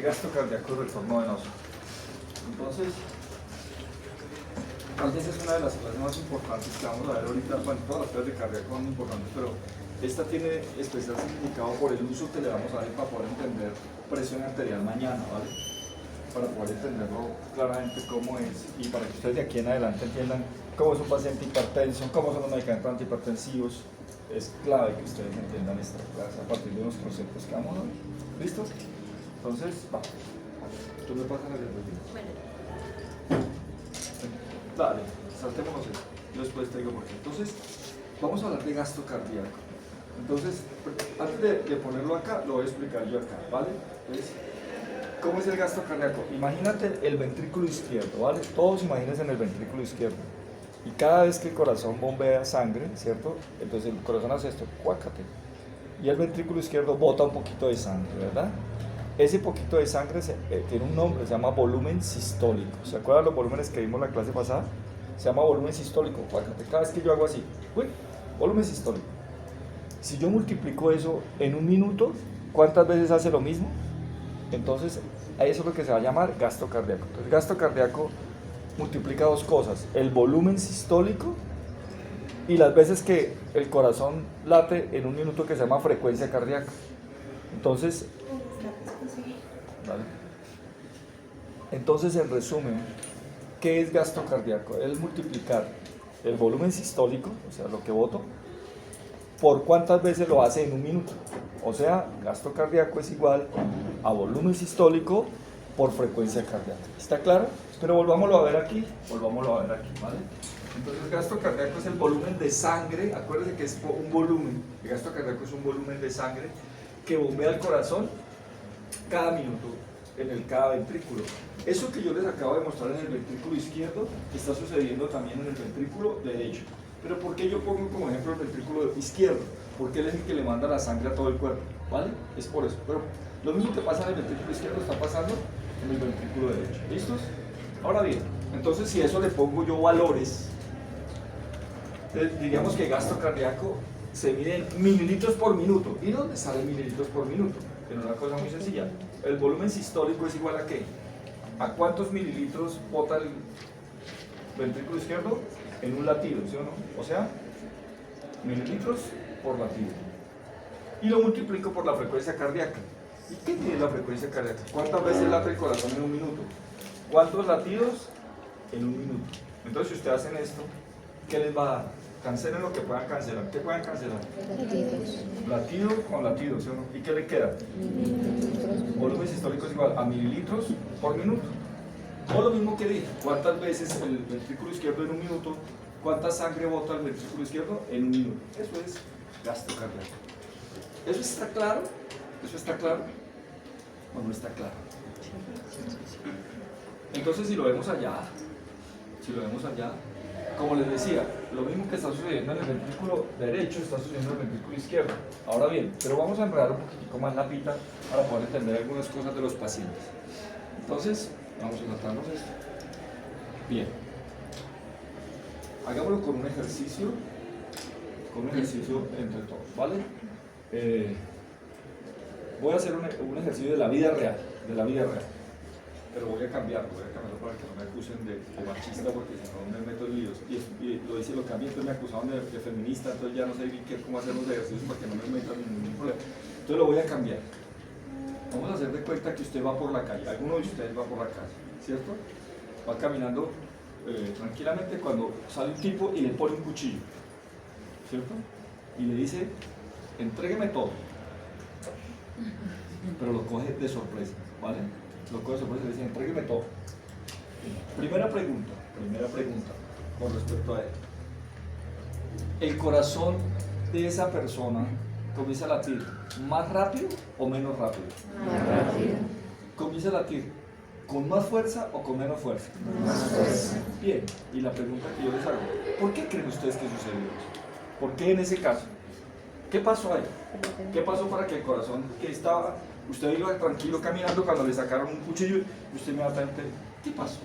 de gasto cardíaco y retorno venoso. Entonces, tal vez es una de las clases más importantes que vamos a ver ahorita. Bueno, todas las clases de cardíaco son importantes, pero esta tiene especial significado por el uso que le vamos a dar para poder entender presión arterial mañana, ¿vale? Para poder entenderlo claramente cómo es y para que ustedes de aquí en adelante entiendan cómo es un paciente hipertenso, cómo son los medicamentos antihipertensivos. Es clave que ustedes entiendan esta clase a partir de unos conceptos que vamos a ver. ¿Listos? Entonces, va. ¿Tú me pasas el reto? Dale, saltémonos eso. Yo después te digo por qué. Entonces, vamos a hablar de gasto cardíaco. Entonces, antes de ponerlo acá, lo voy a explicar yo acá, ¿vale? Entonces, ¿cómo es el gasto cardíaco? Imagínate el ventrículo izquierdo, ¿vale? Todos imagínense en el ventrículo izquierdo. Y cada vez que el corazón bombea sangre, ¿cierto? Entonces el corazón hace esto, cuácate. Y el ventrículo izquierdo bota un poquito de sangre, ¿verdad? Ese poquito de sangre tiene un nombre, se llama volumen sistólico. ¿Se acuerdan los volúmenes que vimos la clase pasada? Se llama volumen sistólico, cuácate. Cada vez que yo hago así, uy, volumen sistólico. Si yo multiplico eso en un minuto, ¿cuántas veces hace lo mismo? Entonces, eso es lo que se va a llamar gasto cardíaco. Entonces, gasto cardíaco multiplica dos cosas, el volumen sistólico y las veces que el corazón late en un minuto, que se llama frecuencia cardíaca. Entonces, ¿vale? Entonces, en resumen, ¿qué es gasto cardíaco? Es multiplicar el volumen sistólico, o sea, lo que boto, por cuántas veces lo hace en un minuto. O sea, gasto cardíaco es igual a volumen sistólico por frecuencia cardíaca. ¿Está claro? Pero volvámoslo a ver aquí, ¿vale? Entonces, el gasto cardíaco es el volumen de sangre. Acuérdense que es un volumen. El gasto cardíaco es un volumen de sangre que bombea el corazón cada minuto en cada ventrículo. Eso que yo les acabo de mostrar en el ventrículo izquierdo está sucediendo también en el ventrículo derecho. Pero ¿por qué yo pongo como ejemplo el ventrículo izquierdo? Porque él es el que le manda la sangre a todo el cuerpo, ¿vale? Es por eso. Pero lo mismo que pasa en el ventrículo izquierdo está pasando en el ventrículo derecho. ¿Listos? Ahora bien, entonces si a eso le pongo yo valores, diríamos que gasto cardíaco se mide en mililitros por minuto. ¿Y dónde sale mililitros por minuto? En una cosa muy sencilla. El volumen sistólico es igual a ¿qué? ¿A cuántos mililitros bota el ventrículo izquierdo? En un latido, ¿sí o no? O sea, mililitros por latido. Y lo multiplico por la frecuencia cardíaca. ¿Y qué tiene la frecuencia cardíaca? ¿Cuántas veces late el corazón en un minuto? ¿Cuántos latidos en un minuto? Entonces, si ustedes hacen esto, ¿qué les va a dar? Cancelen lo que puedan cancelar. ¿Qué pueden cancelar? Latidos. Latido con latido, ¿sí o no? ¿Y qué le queda? Volumen sistólico es igual a mililitros por minuto. O lo mismo que dije, ¿cuántas veces el ventrículo izquierdo en un minuto? ¿Cuánta sangre bota el ventrículo izquierdo en un minuto? Eso es gasto cardíaco. ¿Eso está claro? ¿Eso está claro? ¿O no está claro? Entonces, si lo vemos allá, como les decía, lo mismo que está sucediendo en el ventrículo derecho está sucediendo en el ventrículo izquierdo. Ahora bien, pero vamos a enredar un poquitico más la pita para poder entender algunas cosas de los pacientes. Entonces, vamos a tratarnos esto. Bien. Hagámoslo con un ejercicio entre todos, ¿vale? Voy a hacer un ejercicio de la vida real, pero voy a cambiarlo para que no me acusen de machista, porque si no me meto en líos. Y lo cambié, entonces me acusaron de feminista, entonces ya no sé cómo hacer los ejercicios para que no me metan en ningún problema. Entonces lo voy a cambiar. Vamos a hacer de cuenta que usted va por la calle, alguno de ustedes va por la calle, ¿cierto? Va caminando tranquilamente cuando sale un tipo y le pone un cuchillo, ¿cierto? Y le dice, entrégueme todo. Pero lo coge de sorpresa, ¿vale? Lo coge de sorpresa y le dice, entrégueme todo. Primera pregunta con respecto a él. ¿El corazón de esa persona comienza a latir más rápido o menos rápido? Más rápido. ¿Comienza a latir con más fuerza o con menos fuerza? Más fuerza. Bien, y la pregunta que yo les hago, ¿por qué creen ustedes que sucedió eso? ¿Por qué en ese caso? ¿Qué pasó ahí? ¿Qué pasó para que el corazón que estaba, usted iba tranquilo caminando cuando le sacaron un cuchillo y usted inmediatamente, ¿qué pasó?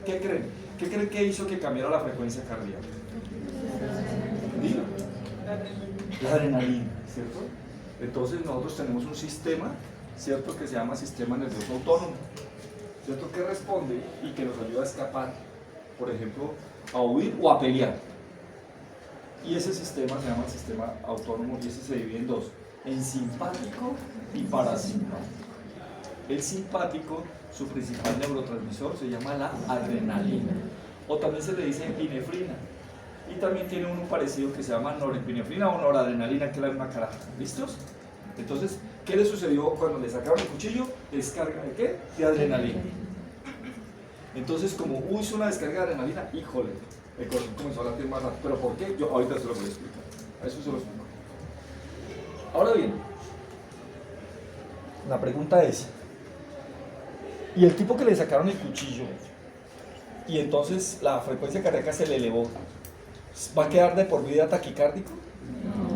¿Qué creen? ¿Qué creen que hizo que cambiara la frecuencia cardíaca? Diga. La adrenalina, ¿cierto? Entonces nosotros tenemos un sistema ¿cierto? Que se llama sistema nervioso autónomo, ¿cierto? Que responde y que nos ayuda a escapar, por ejemplo, a huir o a pelear. Y ese sistema se llama el sistema autónomo y ese se divide en dos, en simpático y parasimpático. El simpático, su principal neurotransmisor se llama la adrenalina, o también se le dice epinefrina. Y también tiene uno parecido que se llama norepinefrina o noradrenalina, que es la misma cara. ¿Listos? Entonces, ¿qué le sucedió cuando le sacaron el cuchillo? Descarga de ¿qué? De adrenalina. Entonces, como hizo una descarga de adrenalina, híjole, el corazón comenzó a latir más rápido. ¿Pero por qué? Yo ahorita se lo voy a explicar. A eso se lo explico. Ahora bien, la pregunta es, ¿y el tipo que le sacaron el cuchillo y entonces la frecuencia cardíaca se le elevó, va a quedar de por vida taquicárdico?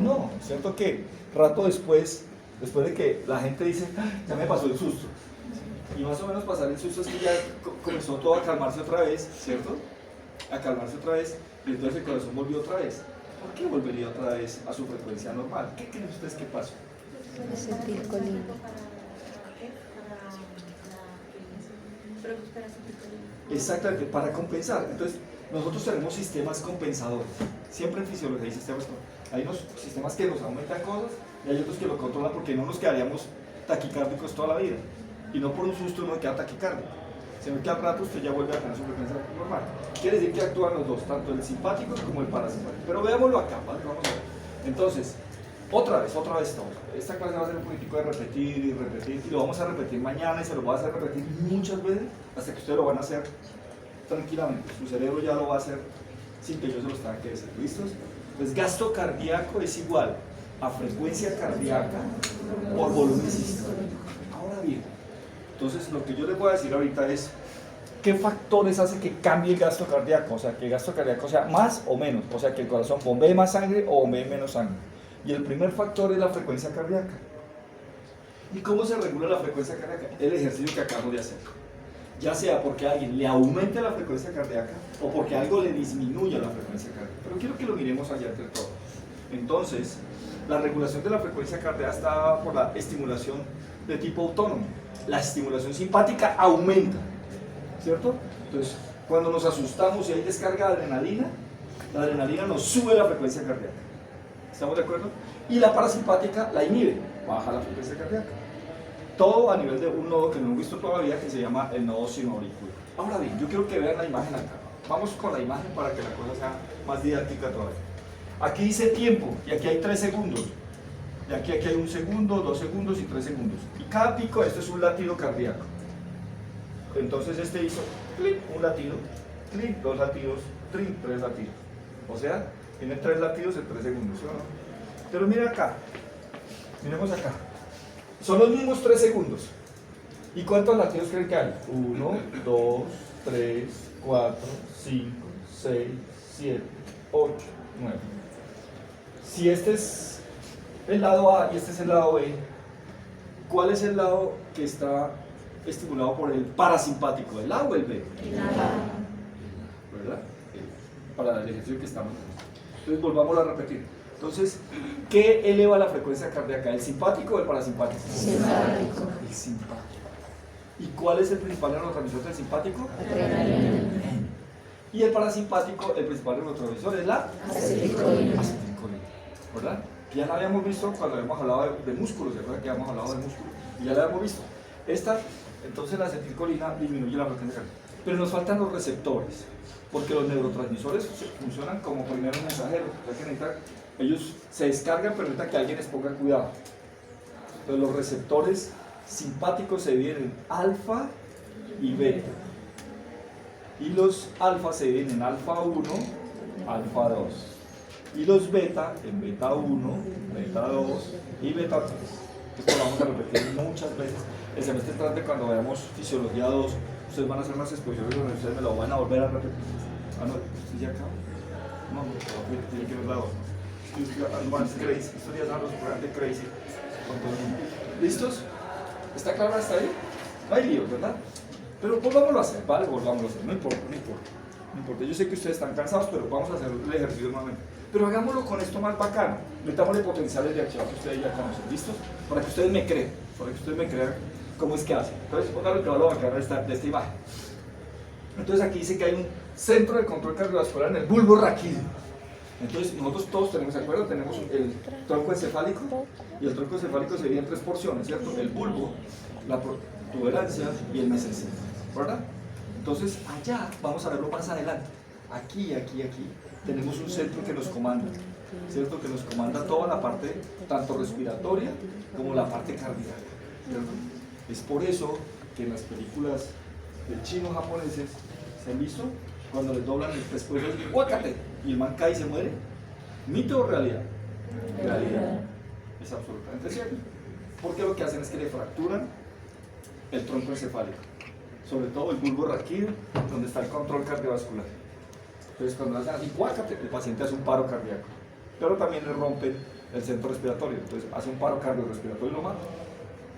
No, es cierto que rato después de que la gente dice, "Ah, ya me pasó el susto", y más o menos pasar el susto es que ya comenzó todo a calmarse otra vez, ¿cierto? A calmarse otra vez, y entonces el corazón volvió otra vez. ¿Por qué volvería otra vez a su frecuencia normal? ¿Qué creen ustedes que pasó? Acetilcolina. Exactamente, para compensar. Entonces, nosotros tenemos sistemas compensadores. Siempre en fisiología hay sistemas. Hay unos sistemas que nos aumentan cosas y hay otros que lo controlan porque no nos quedaríamos taquicárdicos toda la vida. Y no por un susto uno queda taquicárdico, sino que al rato usted ya vuelve a tener su frecuencia normal. Quiere decir que actúan los dos, tanto el simpático como el parasimpático. Pero veámoslo acá, ¿vale? Vamos a ver. Entonces, otra vez estamos. Esta clase va a ser un poquitico de repetir y lo vamos a repetir mañana y se lo voy a hacer repetir muchas veces hasta que ustedes lo van a hacer tranquilamente. Su cerebro ya lo va a hacer sin que yo se los tenga que decir. ¿Listos? Entonces, gasto cardíaco es igual a frecuencia cardíaca por volumen sistólico. Ahora bien, entonces lo que yo les voy a decir ahorita es ¿qué factores hace que cambie el gasto cardíaco? O sea, que el gasto cardíaco sea más o menos, o sea, que el corazón bombee más sangre o bombee menos sangre. Y el primer factor es la frecuencia cardíaca. ¿Y cómo se regula la frecuencia cardíaca? El ejercicio que acabamos de hacer. Ya sea porque alguien le aumente la frecuencia cardíaca o porque algo le disminuya la frecuencia cardíaca. Pero quiero que lo miremos allá entre todos. Entonces, la regulación de la frecuencia cardíaca está por la estimulación de tipo autónomo. La estimulación simpática aumenta, ¿cierto? Entonces, cuando nos asustamos y hay descarga de adrenalina, la adrenalina nos sube la frecuencia cardíaca. ¿Estamos de acuerdo? Y la parasimpática la inhibe, baja la frecuencia cardíaca. Todo a nivel de un nodo que no hemos visto todavía, que se llama el nodo sinoauricular. Ahora bien, yo quiero que vean la imagen acá. Vamos con la imagen para que la cosa sea más didáctica todavía. Aquí dice tiempo, y aquí hay 3 segundos. Y aquí hay 1 segundo, 2 segundos y 3 segundos. Y cada pico, esto es un latido cardíaco. Entonces este hizo clic, un latido, clic, 2 latidos, clic, 3 latidos. O sea, tiene 3 latidos en 3 segundos, ¿sí o no? Pero mira acá, miremos acá. Son los mismos 3 segundos. ¿Y cuántos latidos creen que hay? 1, 2, 3, 4, 5, 6, 7, 8, 9. Si este es el lado A y este es el lado B, ¿cuál es el lado que está estimulado por el parasimpático? ¿El A o el B? El A. ¿Verdad? Para el ejercicio que estamos haciendo. Entonces volvamos a repetir. Entonces, ¿qué eleva la frecuencia cardíaca? ¿El simpático o el parasimpático? Simpático. El simpático. ¿Y cuál es el principal neurotransmisor del simpático? Adrenalina. Y el parasimpático, el principal neurotransmisor es la Acetilcolina. acetilcolina, ¿verdad? Ya la habíamos visto cuando habíamos hablado de músculos, ¿verdad? Que habíamos hablado de músculos y ya la habíamos visto. Entonces la acetilcolina disminuye la frecuencia cardíaca. Pero nos faltan los receptores, porque los neurotransmisores funcionan como primeros mensajeros. O sea que ellos se descargan, pero necesitan que alguien les ponga cuidado. Entonces los receptores simpáticos se dividen en alfa y beta. Y los alfa se dividen en alfa 1, alfa 2. Y los beta en beta 1, beta 2 y beta 3. Esto lo vamos a repetir muchas veces. El semestre entrante, cuando veamos fisiología 2, ustedes van a hacer unas exposiciones donde ustedes me lo van a volver a repetir. Ah, no, ¿usted ya acabó? No, tiene que ver la 2. Advanced Crazy. Estos días son los programas de Crazy. ¿Listos? ¿Está claro hasta ahí? No hay lío, ¿verdad? Pero volvámoslo a hacer, ¿vale? Volvámoslo a hacer, no importa, no importa. No importa, yo sé que ustedes están cansados, pero vamos a hacer el ejercicio nuevamente. Pero hagámoslo con esto más bacano. Metámosle potenciales de acción que ustedes ya conocen, ¿listos? Para que ustedes me crean cómo es que hacen. Entonces, pónganlo que va lo bacano de esta imagen. Entonces aquí dice que hay un centro de control cardiovascular en el bulbo raquídeo. Entonces nosotros todos tenemos, ¿se acuerdan? Tenemos el tronco encefálico y el tronco encefálico se divide en tres porciones, ¿cierto? El bulbo, la protuberancia y el mesocelo, ¿verdad? Entonces allá, vamos a verlo más adelante, aquí, tenemos un centro que nos comanda, ¿cierto? Que nos comanda toda la parte, tanto respiratoria como la parte cardíaca, ¿cierto? Es por eso que en las películas de chinos japoneses, ¿se han visto? Cuando les doblan el pescuezo y ¡guácate! Y el man cae y se muere. ¿Mito o realidad? Realidad. Es absolutamente cierto. Porque lo que hacen es que le fracturan el tronco encefálico, sobre todo el bulbo raquídeo, donde está el control cardiovascular. Entonces cuando hacen así, ¡guácate!, el paciente hace un paro cardíaco. Pero también le rompen el centro respiratorio, entonces hace un paro cardiorrespiratorio y lo mata.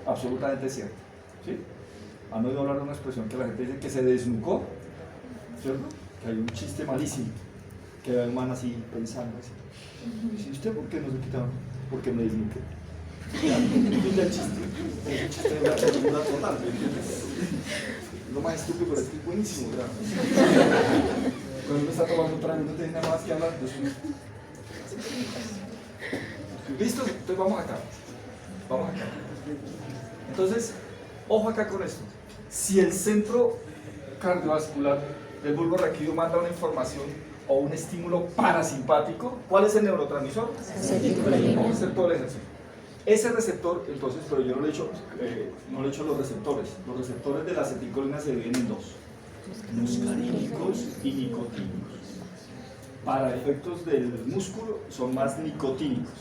Absolutamente cierto. ¿Sí? ¿Han oído hablar de una expresión que la gente dice que se desnucó? ¿Cierto? Que hay un chiste malísimo, que hay un man así pensando así. ¿Y usted por qué no se quitaron? Porque me desnuqué. Mira el chiste. Es un chiste de la segunda total, ¿me entiendes? Lo más estúpido, pero es que es buenísimo, ¿verdad? Cuando uno está tomando trago no tiene nada más que hablar de eso. ¿Listo? Entonces vamos acá. Entonces, ojo acá con esto. Si el centro cardiovascular del bulbo raquídeo manda una información o un estímulo parasimpático, ¿cuál es el neurotransmisor? Vamos a hacer todo el ejercicio. Ese receptor, entonces, pero yo no le he hecho los receptores. Los receptores de la acetilcolina se dividen en dos: muscarínicos y nicotínicos. Para efectos del músculo son más nicotínicos,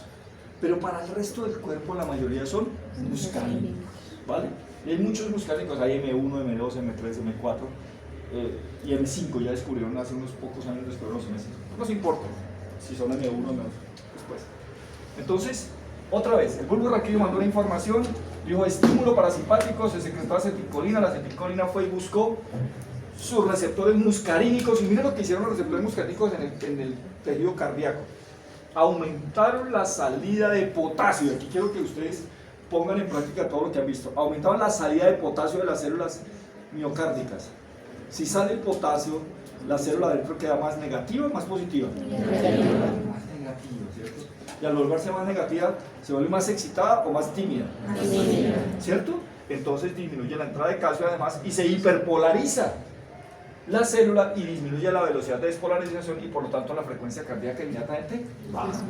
pero para el resto del cuerpo la mayoría son muscarínicos, ¿vale? Y hay muchos muscarínicos, hay M1, M2, M3, M4 y M5, ya descubrieron hace unos pocos años, descubrieron los M5. No nos importa si son M1 o M2 después. Entonces, otra vez, el bulbo raquídeo mandó una información, dijo estímulo parasimpático, se secretó acetilcolina, la acetilcolina fue y buscó sus receptores muscarínicos, y miren lo que hicieron los receptores muscarínicos en el tejido cardíaco. Aumentaron la salida de potasio, y aquí quiero que ustedes pongan en práctica todo lo que han visto. Aumentaban la salida de potasio de las células miocárdicas. Si sale el potasio, la célula adentro queda más negativa o más positiva. Negativa. Más negativa, ¿cierto? Y al volverse más negativa, se vuelve más excitada o más tímida. ¿Cierto? Entonces disminuye la entrada de calcio además y se hiperpolariza la célula y disminuye la velocidad de despolarización y por lo tanto la frecuencia cardíaca inmediatamente baja.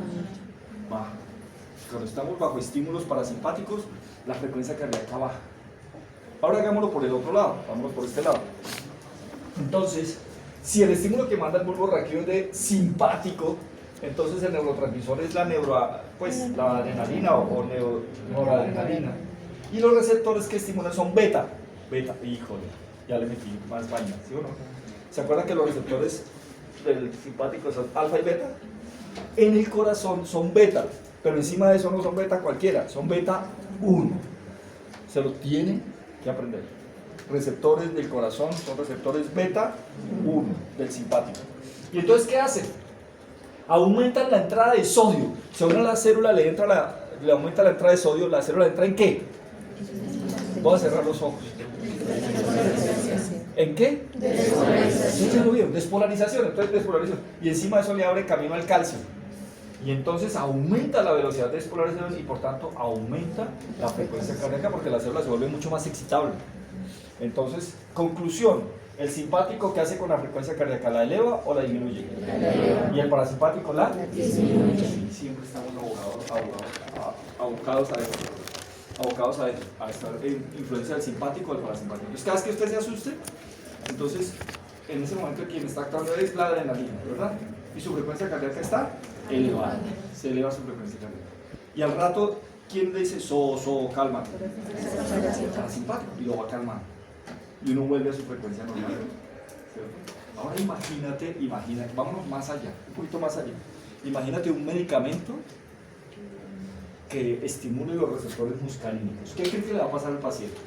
Cuando estamos bajo estímulos parasimpáticos, la frecuencia cardíaca baja. Ahora hagámoslo por el otro lado, vámonos por este lado. Entonces, si el estímulo que manda el bulbo raquídeo es de simpático, entonces el neurotransmisor es la adrenalina o noradrenalina. Y los receptores que estimulan son beta. Híjole, ya le metí más vaina, ¿sí o no? ¿Se acuerdan que los receptores del simpático son alfa y beta? En el corazón son beta, pero encima de eso no son beta cualquiera, son beta 1. Se lo tienen que aprender. Receptores del corazón son receptores beta 1 del simpático. ¿Y entonces qué hacen? Aumentan la entrada de sodio. Si a una célula le aumenta la entrada de sodio, ¿la célula entra en qué? Voy a cerrar los ojos. ¿En qué? Despolarización. Despolarización. Entonces despolarización. Y encima de eso le abre camino al calcio. Y entonces aumenta la velocidad de despolarización y por tanto aumenta la frecuencia cardíaca porque la célula se vuelve mucho más excitable. Entonces, conclusión, ¿el simpático qué hace con la frecuencia cardíaca? ¿La eleva o la disminuye? La eleva. ¿Y el parasimpático la disminuye? Siempre estamos abocados a esta influencia del simpático o del parasimpático. Entonces, cada vez que usted se asuste, entonces, en ese momento quien está actuando es la adrenalina, ¿verdad? Y su frecuencia cardíaca está elevada. Se eleva su frecuencia cardíaca. Y al rato, ¿quién le dice calma? El parasimpático y lo va calmando. Y uno vuelve a su frecuencia normal. ¿Cierto? Ahora imagínate, vámonos más allá, un poquito más allá. Imagínate un medicamento que estimule los receptores muscarínicos. ¿Qué crees que le va a pasar al paciente?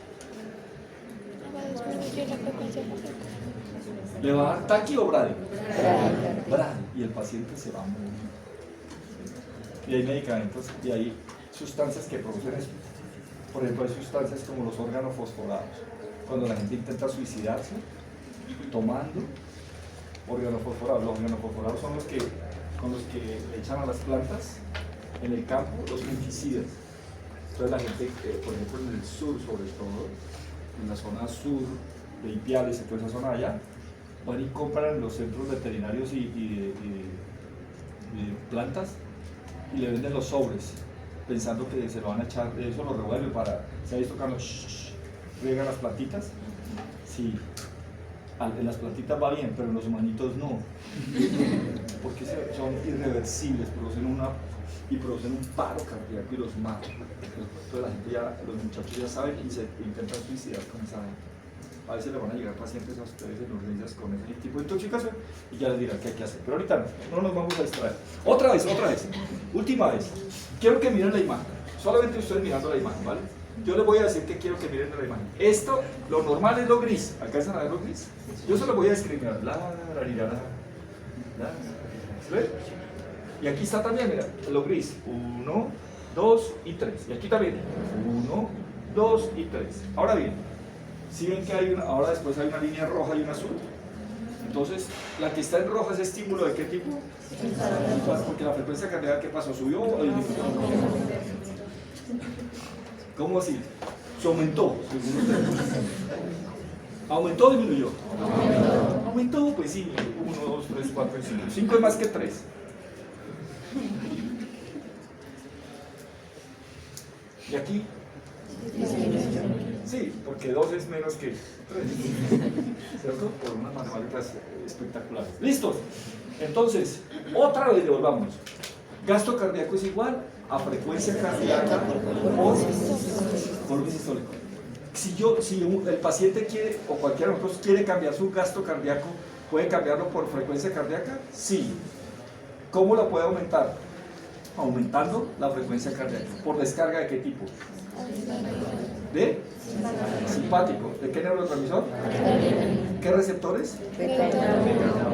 ¿Le va a dar taqui o bradi? Bradi. Bradi. Y el paciente se va a morir. Y hay medicamentos y hay sustancias que producen eso. Por ejemplo, hay sustancias como los organofosforados. Cuando la gente intenta suicidarse, tomando organofosforados. Los organofosforados son con los que le echan a las plantas en el campo los fungicidas. Entonces la gente, por ejemplo en el sur sobre todo, en la zona sur de Ipiales y toda esa zona allá, van y compran en los centros veterinarios y de plantas y le venden los sobres, pensando que se lo van a echar, eso lo revuelve para, ¿se ha visto cuando riegan las plantitas? Sí, en las plantitas va bien, pero en los humanitos no, porque son irreversibles, producen un paro cardíaco y los matan. Entonces la gente ya, los muchachos ya saben y se intentan suicidar con esa gente. A veces le van a llegar pacientes a ustedes en urgencias con ese tipo de intoxicación y ya les dirán qué hay que hacer. Pero ahorita no nos vamos a distraer. Otra vez, última vez. Quiero que miren la imagen. Solamente ustedes mirando la imagen, ¿vale? Yo les voy a decir que quiero que miren la imagen. Esto, lo normal es lo gris. ¿Alcanzan a ver lo gris? Yo se lo voy a escribir. ¿Se ve? Y aquí está también, mira, lo gris. 1, 2 y 3. Y aquí también. 1, 2 y 3. Ahora bien, si ven que hay ahora después hay una línea roja y una azul. Entonces, la que está en roja es estímulo ¿de qué tipo? Porque la frecuencia cardíaca, ¿qué pasó? ¿Subió o disminuyó? ¿Cómo así? Se aumentó. ¿Aumentó o disminuyó? Aumentó, pues sí. 1, 2, 3, 4 y 5. 5 es más que 3. ¿Y aquí? Sí, porque 2 es menos que 3, ¿cierto? Por unas matemáticas espectaculares. ¿Listos? Entonces, otra vez devolvamos. Gasto cardíaco es igual a frecuencia cardíaca por volumen sistólico. Si el paciente quiere, o cualquiera de nosotros quiere cambiar su gasto cardíaco, ¿puede cambiarlo por frecuencia cardíaca? Sí. ¿Cómo la puede aumentar? Aumentando la frecuencia cardíaca. ¿Por descarga de qué tipo? ¿De? Simpático. ¿De qué neurotransmisor? ¿Qué receptores?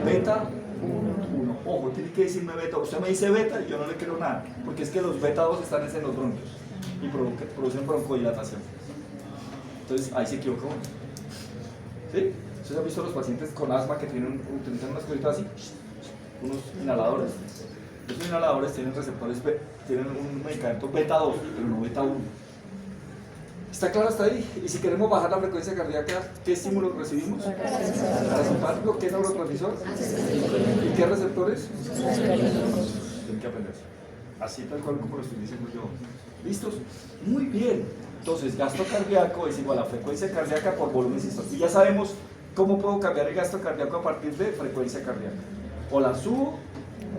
Beta 1. Ojo, tiene que decirme beta. Usted me dice beta y yo no le creo nada, porque es que los beta 2 están en los bronquios y producen broncodilatación. Entonces ahí se equivocó. ¿Sí? ¿Ustedes han visto los pacientes con asma que utilizan unas cositas así? Unos inhaladores. Esos inhaladores tienen receptores, tienen un medicamento beta 2, pero no beta 1. ¿Está claro hasta ahí? Y si queremos bajar la frecuencia cardíaca, ¿qué estímulo recibimos? Parasimpático, ¿qué neurotransmisor? ¿Y qué receptores? Tienen que aprender. Así tal cual como lo estoy diciendo yo. ¿Listos? Muy bien. Entonces, gasto cardíaco es igual a frecuencia cardíaca por volumen sistólico. Y ya sabemos cómo puedo cambiar el gasto cardíaco a partir de frecuencia cardíaca. O la subo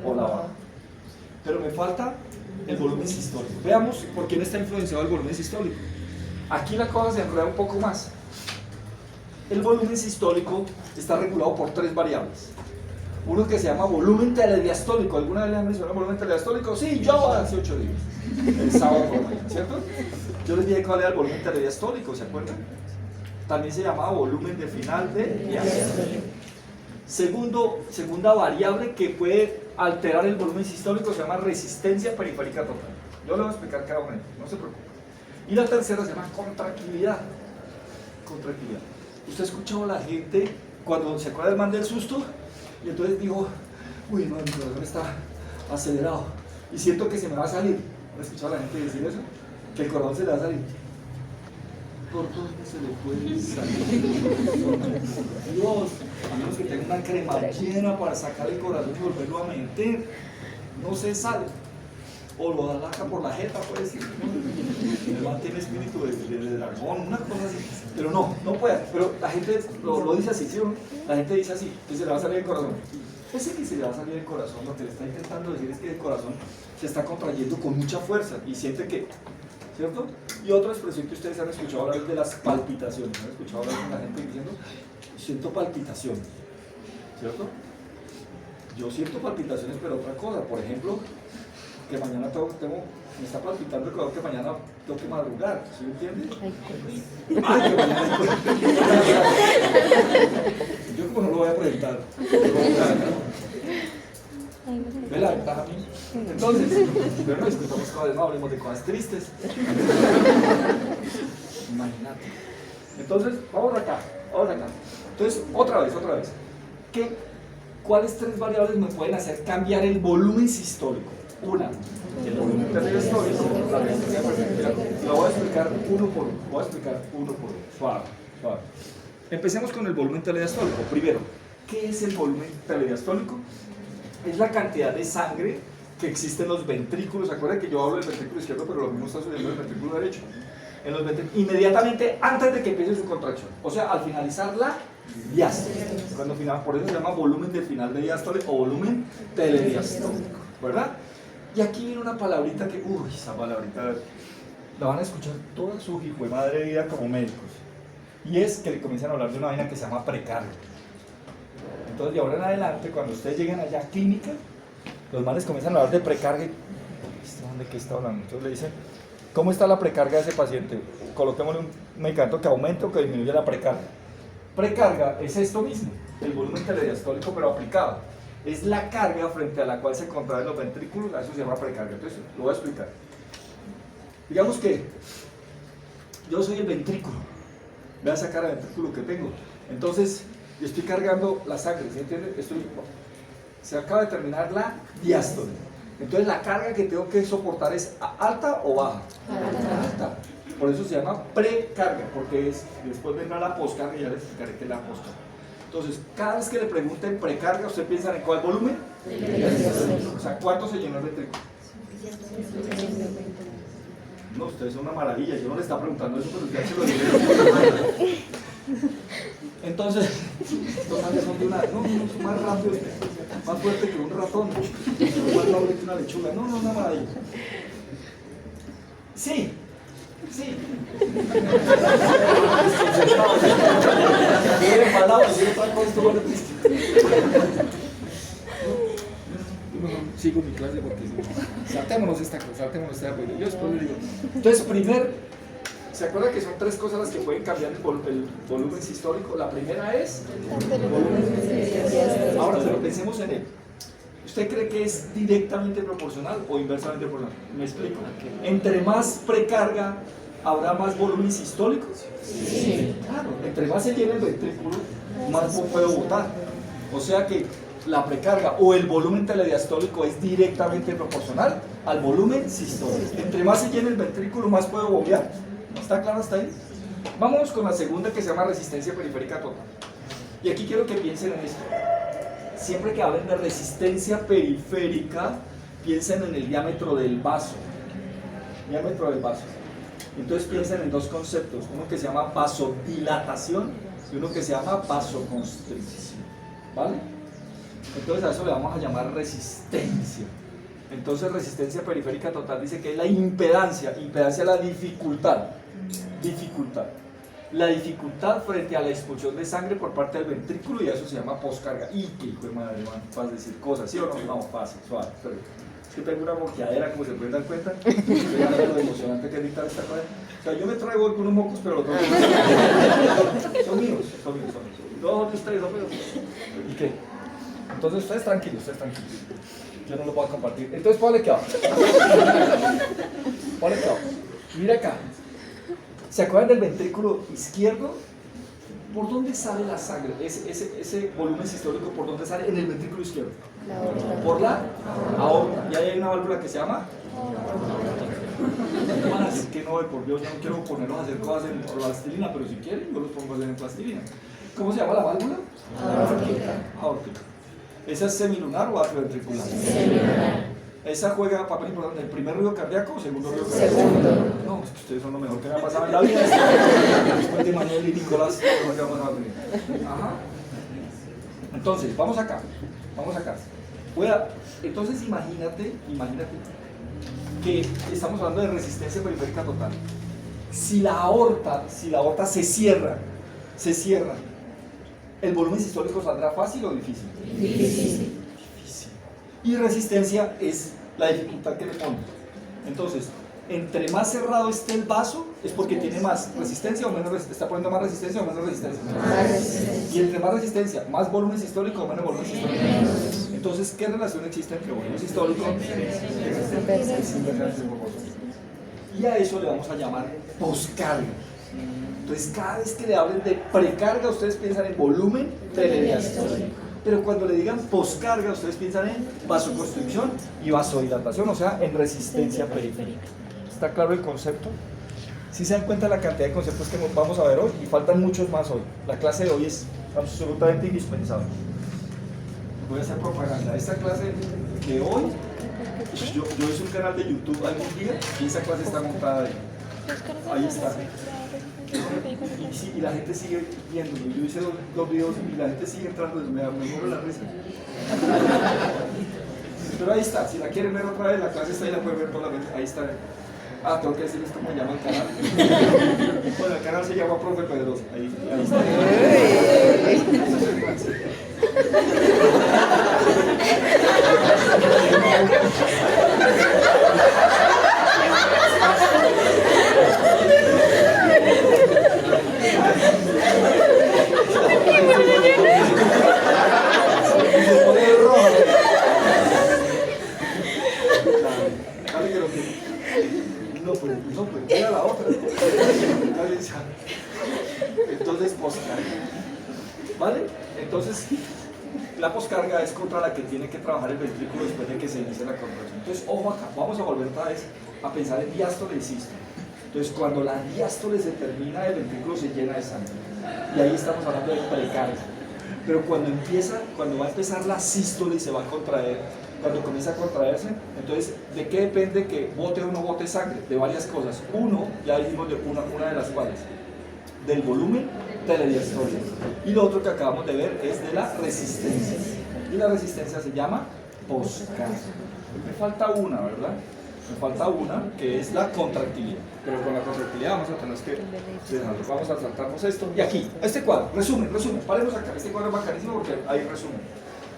o la bajo. Pero me falta el volumen sistólico. Veamos por quién está influenciado el volumen sistólico. Aquí la cosa se enreda un poco más. El volumen sistólico está regulado por 3 variables. Uno que se llama volumen telediastólico. ¿Alguna vez le han mencionado volumen telediastólico? Sí, yo hace 8 días. El sábado por la mañana, ¿cierto? Yo les dije cuál era el volumen telediastólico, ¿se acuerdan? También se llamaba volumen de final de diástole. Segunda variable que puede alterar el volumen sistólico se llama resistencia periférica total. Yo le voy a explicar cada una, no se preocupe. Y la tercera se llama contractilidad. Contractilidad. ¿Usted ha escuchado a la gente cuando se acuerda del man del susto? Y entonces digo, uy, no, mi corazón está acelerado y siento que se me va a salir. ¿No ha escuchado a la gente decir eso? Que el corazón se le va a salir. ¿Por dónde se le puede salir? Dios, a menos que tenga una crema llena para sacar el corazón y volverlo a meter, no se sale. O lo alaja por la jeta, puede decir. El man tiene espíritu de dragón, una cosa así. Pero no puede. Pero la gente lo dice así, ¿sí o no? La gente dice así, que se le va a salir el corazón. Ese que se le va a salir el corazón, lo que le está intentando decir es que el corazón se está contrayendo con mucha fuerza y siente que, ¿cierto? Y otra expresión que ustedes han escuchado hablar es de las palpitaciones. ¿Han escuchado hablar de la gente diciendo, siento palpitaciones, ¿cierto? Yo siento palpitaciones, pero otra cosa, por ejemplo, que mañana me está palpitando el corazón, que mañana tengo que madrugar, ¿sí me entiendes? Ay, Ay, que mañana yo como no lo voy a presentar. ¿Ve la ventaja a mí? Entonces, pero no discutamos cosas, no hablemos de cosas tristes. Imagínate. Entonces, vamos acá. Entonces, otra vez. ¿Cuáles tres variables me pueden hacer cambiar el volumen sistólico? Una, el volumen telediastólico, la resistencia perfecta. Lo voy a explicar uno por uno. Suave. Empecemos con el volumen telediastólico. Primero, ¿qué es el volumen telediastólico? Es la cantidad de sangre que existe en los ventrículos. ¿Se acuerdan que yo hablo del ventrículo izquierdo, pero lo mismo está sucediendo en el ventrículo derecho? Inmediatamente antes de que empiece su contracción. O sea, al finalizar la diástole. Por eso se llama volumen de final de diástole o volumen telediastólico, ¿verdad? Y aquí viene una palabrita que, esa palabrita la van a escuchar toda su hijo de madre vida como médicos. Y es que le comienzan a hablar de una vaina que se llama precarga. Entonces, de ahora en adelante, cuando ustedes lleguen allá a clínica, los manes comienzan a hablar de precarga y, ¿de qué está hablando? Entonces le dicen, ¿cómo está la precarga de ese paciente? Coloquémosle un medicamento que aumente o que disminuya la precarga. Precarga es esto mismo, el volumen telediastólico pero aplicado. Es la carga frente a la cual se contraen los ventrículos, a eso se llama precarga. Entonces, lo voy a explicar. Digamos que yo soy el ventrículo, vea esa cara de ventrículo que tengo. Entonces, yo estoy cargando la sangre, ¿sí entiende? Se acaba de terminar la diástole. Entonces, la carga que tengo que soportar es alta o baja. Alta. Por eso se llama precarga, porque después vendrá la poscarga y ya les explicaré qué es la poscarga. Entonces, cada vez que le pregunten precarga, ¿usted piensa en cuál volumen? O sea, ¿cuánto se llenó el ventrículo? No, ustedes son una maravilla, yo no le estaba preguntando eso, pero ya se lo diré. Entonces, estos manes son de una, son más rápidos, más fuerte que un ratón, más noble que una lechuga, una maravilla. Sí. Sigo mi clase porque saltémonos esta cosa, yo después le digo. Entonces, ¿se acuerda que son tres cosas las que pueden cambiar el volumen sistólico? La primera es el volumen. Ahora, pero pensemos en él. ¿Usted cree que es directamente proporcional o inversamente proporcional? Me explico. Entre más precarga, ¿habrá más volumen sistólico? Sí. Claro, entre más se llena el ventrículo, más puedo botar. O sea que la precarga o el volumen telediastólico es directamente proporcional al volumen sistólico. Entre más se llena el ventrículo, más puedo bombear. ¿Está claro hasta ahí? Vamos con la segunda, que se llama resistencia periférica total. Y aquí quiero que piensen en esto. Siempre que hablen de resistencia periférica, piensen en el diámetro del vaso. Entonces piensen en dos conceptos, uno que se llama vasodilatación y uno que se llama vasoconstricción. ¿Vale? Entonces a eso le vamos a llamar resistencia. Entonces resistencia periférica total dice que es la impedancia es la dificultad. La dificultad frente a la expulsión de sangre por parte del ventrículo, y eso se llama poscarga. Y que hijo de madre, man, vas a decir cosas, ¿sí o no? No, fácil, suave. Pero es que tengo una boqueadera, como se pueden dar cuenta. Estoy hablando de lo emocionante que es dictar esta cosa. O sea, yo me traigo algunos mocos, pero los dos son míos. Todos ustedes son míos. ¿Y qué? Entonces ustedes tranquilos. Yo no lo voy a compartir. Entonces, ¿cuál le queda? Mira acá. ¿Se acuerdan del ventrículo izquierdo? ¿Por dónde sale la sangre? Ese volumen sistólico, ¿por dónde sale? En el ventrículo izquierdo. Por la aorta. Y ahí hay una válvula que se llama no van a decir que no, por Dios, yo no quiero ponerlos a hacer cosas en plastilina, pero si quieren, yo los pongo a hacer en plastilina. ¿Cómo se llama la válvula? Aórtica. ¿Esa es semilunar o atrioventricular? Semilunar. ¿Esa juega papel importante en el primer ruido cardíaco o segundo ruido cardíaco? Segundo. No, es que ustedes son lo mejor que me ha pasado en la vida. Después de Manuel y Nicolás, ¿cómo que vamos a abrir? Ajá. Entonces, vamos acá. Entonces, imagínate que estamos hablando de resistencia periférica total. Si la aorta se cierra, ¿el volumen sistólico saldrá fácil o difícil? Difícil. Y resistencia es la dificultad que le pones. Entonces, entre más cerrado esté el vaso, es porque tiene más resistencia o menos resistencia. ¿Está poniendo más resistencia o menos resistencia? Más resistencia. Y entre más resistencia, más volumen sistólico o menos volumen sistólico. Entonces, ¿qué relación existe entre volumen sistólico y a eso le vamos a llamar poscarga? Entonces, cada vez que le hablen de precarga, ustedes piensan en volumen telediastólico. Pero cuando le digan poscarga, ustedes piensan en vasoconstricción y vasodilatación, o sea, en resistencia periférica. ¿Está claro el concepto? Si se dan cuenta la cantidad de conceptos que vamos a ver hoy, y faltan muchos más hoy. La clase de hoy es absolutamente indispensable. Voy a hacer propaganda. Esta clase de hoy, yo hice un canal de YouTube algún día y esa clase está montada ahí. Ahí está. Y la gente sigue viendo. Yo hice dos videos y la gente sigue entrando, me muero la risa. Pero ahí está, si la quieren ver otra vez, la clase está ahí, la pueden ver toda la vez. Ahí está. Ah, tengo que decirles cómo se llama el canal. Bueno, el canal se llama Profe Pedroso. Ahí está. No, pues, mira la otra. Entonces, poscarga. ¿Vale? Entonces, la poscarga es contra la que tiene que trabajar el ventrículo después de que se inicie la contracción. Entonces, ojo acá, vamos a volver otra vez a pensar en diástole y sístole. Entonces, cuando la diástole se termina, el ventrículo se llena de sangre. Y ahí estamos hablando de precarga. Pero cuando va a empezar la sístole y se va a contraer, cuando comienza a contraerse, entonces, ¿de qué depende que bote o no bote sangre? De varias cosas. Uno, ya dijimos de una de las cuales, del volumen telediastólico. Y lo otro que acabamos de ver es de la resistencia. Y la resistencia se llama poscarga. Me falta una, ¿verdad? Me falta una, que es la contractilidad. Pero con la contractilidad vamos a tener que dejarlo. Vamos a saltarnos esto. Y aquí, este cuadro, resumen, paremos acá. Este cuadro es bacanísimo porque hay resumen.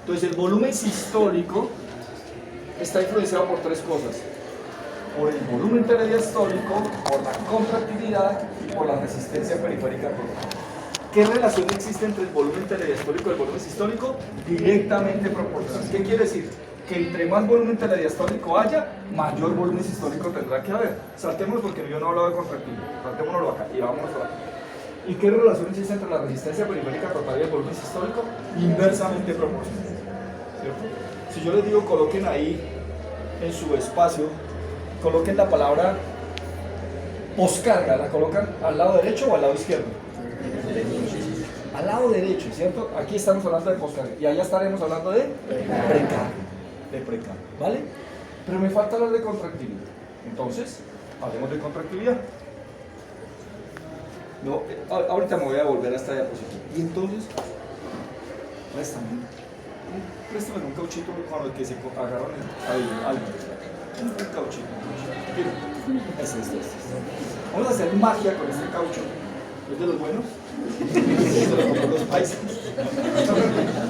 Entonces, el volumen sistólico está influenciado por tres cosas: por el volumen telediastólico, por la contractilidad y por la resistencia periférica total. ¿Qué relación existe entre el volumen telediastólico y el volumen sistólico? Directamente proporcional. ¿Qué quiere decir? Que entre más volumen telediastólico haya, mayor volumen sistólico tendrá que haber. Saltémoslo porque yo no he hablado de contractilidad. Saltémoslo acá y vámonos por acá. ¿Y qué relación existe entre la resistencia periférica total y el volumen sistólico? Inversamente proporcional. ¿Cierto? Si yo les digo coloquen ahí en su espacio, coloquen la palabra poscarga, ¿la colocan al lado derecho o al lado izquierdo? Al lado derecho, ¿cierto? Aquí estamos hablando de poscarga y allá estaremos hablando de precarga, ¿vale? Pero me falta hablar de contractilidad. Entonces, hablemos de contractilidad. No, ahorita me voy a volver a esta diapositiva. Y entonces, préstame un cauchito con el que se agarran algo. Un cauchito. Este. Vamos a hacer magia con este caucho. ¿Es de los buenos? Se lo compran los paisas.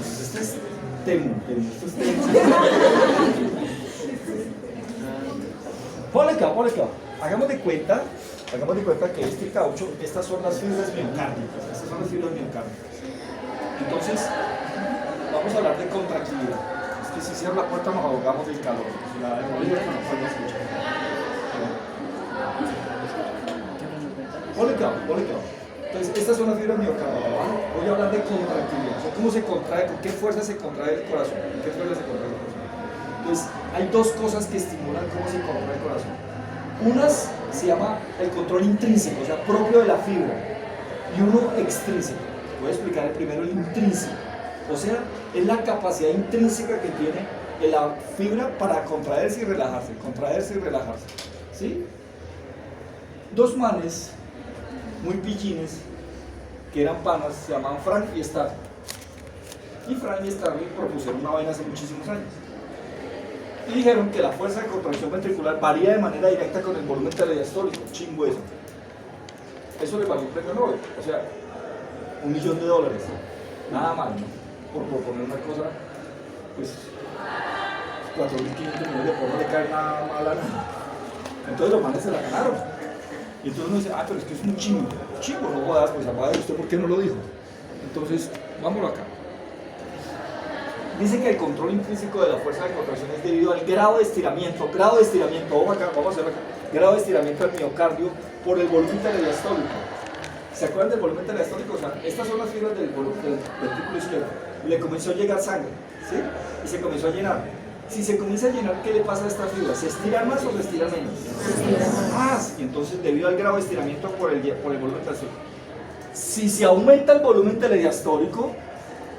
Este es Temu. Esto es Temu. Ponle acá. Hagamos de cuenta que este caucho, estas son las fibras miocárdicas. Entonces, vamos a hablar de contractilidad. Es que si cierro la puerta nos ahogamos del calor. Si la devolvemos no pueden escuchar. Ponle acá. Entonces, estas son las fibras miocárdicas. Voy a hablar de contractilidad. O sea, cómo se contrae, con qué fuerza se contrae el corazón. Entonces, hay dos cosas que estimulan cómo se contrae el corazón. Unas se llama el control intrínseco, o sea, propio de la fibra, y uno extrínseco. Voy a explicar primero el intrínseco. O sea, es la capacidad intrínseca que tiene la fibra para contraerse y relajarse. ¿Sí? Dos manes muy pichines que eran panas se llamaban Frank y Starling. Y Frank y Starling propusieron una vaina hace muchísimos años. Y dijeron que la fuerza de contracción ventricular varía de manera directa con el volumen telediastólico. Chingo eso. Eso le valió un premio Nobel. O sea, $1 millón. Nada mal, ¿no? Por proponer una cosa, pues, 4.500 millones de pobres no le cae nada mal a nada. Entonces los manes se la ganaron. Y entonces uno dice, pero es que es un chingo, no jodas, pues apaga usted, ¿por qué no lo dijo? Entonces, vámonos acá. Dice que el control intrínseco de la fuerza de contracción es debido al grado de estiramiento, vamos a hacerlo acá, grado de estiramiento del miocardio por el volumen telediastólico. ¿Se acuerdan del volumen telediastólico? O sea, estas son las fibras del ventrículo izquierdo. Y le comenzó a llegar sangre, ¿sí? Y se comenzó a llenar. Si se comienza a llenar, ¿qué le pasa a estas fibras? ¿Se estiran más o se estiran menos? Se estira Más. Y entonces, debido al grado de estiramiento por el volumen telediastólico. Si se aumenta el volumen telediastólico,